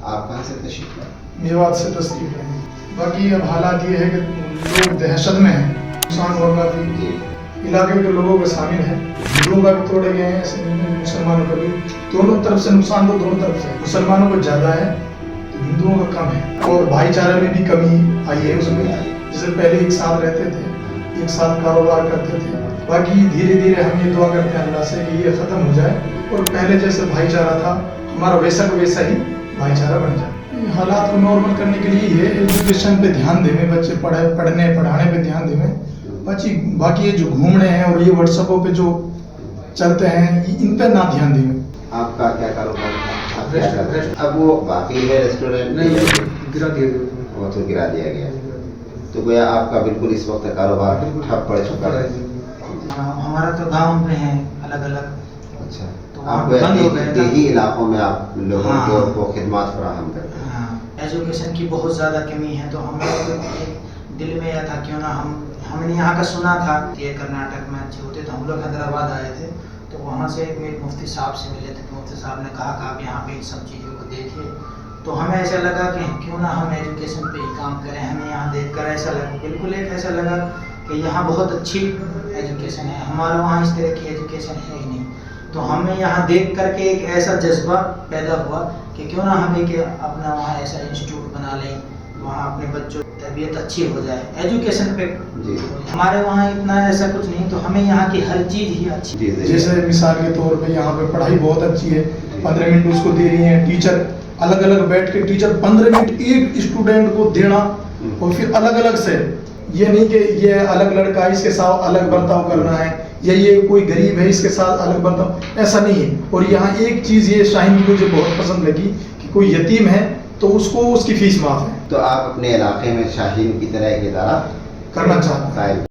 آپ کہاں سے تشریف لائے؟ میوات سے تشریف لائے. باقی اب حالات یہ ہے کہ لوگ دہشت میں ہیں. نقصان اور کافی علاقے کے لوگوں کا شامل ہے. ہندوؤں کا بھی توڑے گئے ہیں, ایسے نہیں ہے مسلمانوں کا بھی. دونوں طرف سے نقصان تو دونوں طرف سے. مسلمانوں کو زیادہ ہے تو ہندوؤں کا کم ہے. اور بھائی چارے میں بھی کمی آئی ہے اس میں. جیسے پہلے ایک ساتھ رہتے تھے, ایک ساتھ کاروبار کرتے تھے. باقی دھیرے دھیرے ہم یہ دعا کرتے ہیں اللہ سے کہ یہ ختم ہو جائے اور پہلے جیسے بھائی چارہ تھا ہمارا ویسا کا ویسا ہی بھائی چارہ بن جائے. حالات کو نارمل کرنے کے لیے یہ ایجوکیشن پہ دھیان دیں, بچے پڑھنے پڑھانے پہ دھیان دیں. باقی یہ جو گھومنے ہیں اور یہ واٹس ایپوں پہ جو چلتے ہیں ان پہ نہ دھیان دیں. آپ کا کیا کاروبار تھا؟ اب وہ باقی ہے ریسٹورینٹ نہیں گرا دیا گیا, وہ تو گرا دیا گیا. تو گویا آپ کا بالکل اس وقت کاروبار ٹھپ پڑ چکا ہے. ہمارا تو گاؤں میں ہے الگ الگ. اچھا, تو آپ بند ہو گئے دیہی علاقوں میں آپ لوگوں کو خدمات فراہم کرتے ہیں. ہاں, ایجوکیشن کی بہت زیادہ کمی ہے. تو ہمیں دل میں یہ تھا کیوں نہ ہم نے یہاں کا سنا تھا کہ کرناٹک میں اچھے ہوتے, تو ہم لوگ حیدرآباد آئے تھے. تو وہاں سے ایک مفتی صاحب سے ملے تھے. مفتی صاحب نے کہا کہ آپ یہاں پہ ان سب چیزوں کو دیکھیے. تو ہمیں ایسا لگا کہ کیوں نہ ہم ایجوکیشن پہ ہی کام کریں. ہمیں یہاں دیکھ کر ایسا لگا, بالکل ایک ایسا لگا کہ یہاں بہت اچھی ایجوکیشن ہے. ہمارے وہاں اس طرح کی ایجوکیشن ہے ہی نہیں. تو ہمیں یہاں دیکھ کر کے ایک ایسا جذبہ پیدا ہوا کہ کیوں نہ ہمیں کہ اپنا وہاں ایسا انسٹیٹیوٹ بنا لیں, وہاں اپنے بچوں کی تربیت اچھی ہو جائے ایجوکیشن پہ. ہمارے وہاں اتنا ایسا کچھ نہیں, تو ہمیں یہاں کی ہر چیز ہی اچھی. جیسے مثال کے طور پہ یہاں پہ پڑھائی بہت اچھی ہے. 15 منٹ اس کو دے رہی ہیں ٹیچر, الگ الگ بیٹھ کے ٹیچر 15 منٹ ایک اسٹوڈنٹ کو دینا, اور پھر الگ الگ سے. یہ نہیں کہ یہ الگ لڑکا اس کے ساتھ الگ برتاؤ کرنا ہے, یا یہ کوئی غریب ہے اس کے ساتھ الگ برتاؤ, ایسا نہیں ہے. اور یہاں ایک چیز یہ شاہین کی مجھے بہت پسند لگی کہ کوئی یتیم ہے تو اس کو اس کی فیس معاف ہے. تو آپ اپنے علاقے میں شاہین کی طرح ایک ادارہ کرنا چاہتے ہیں.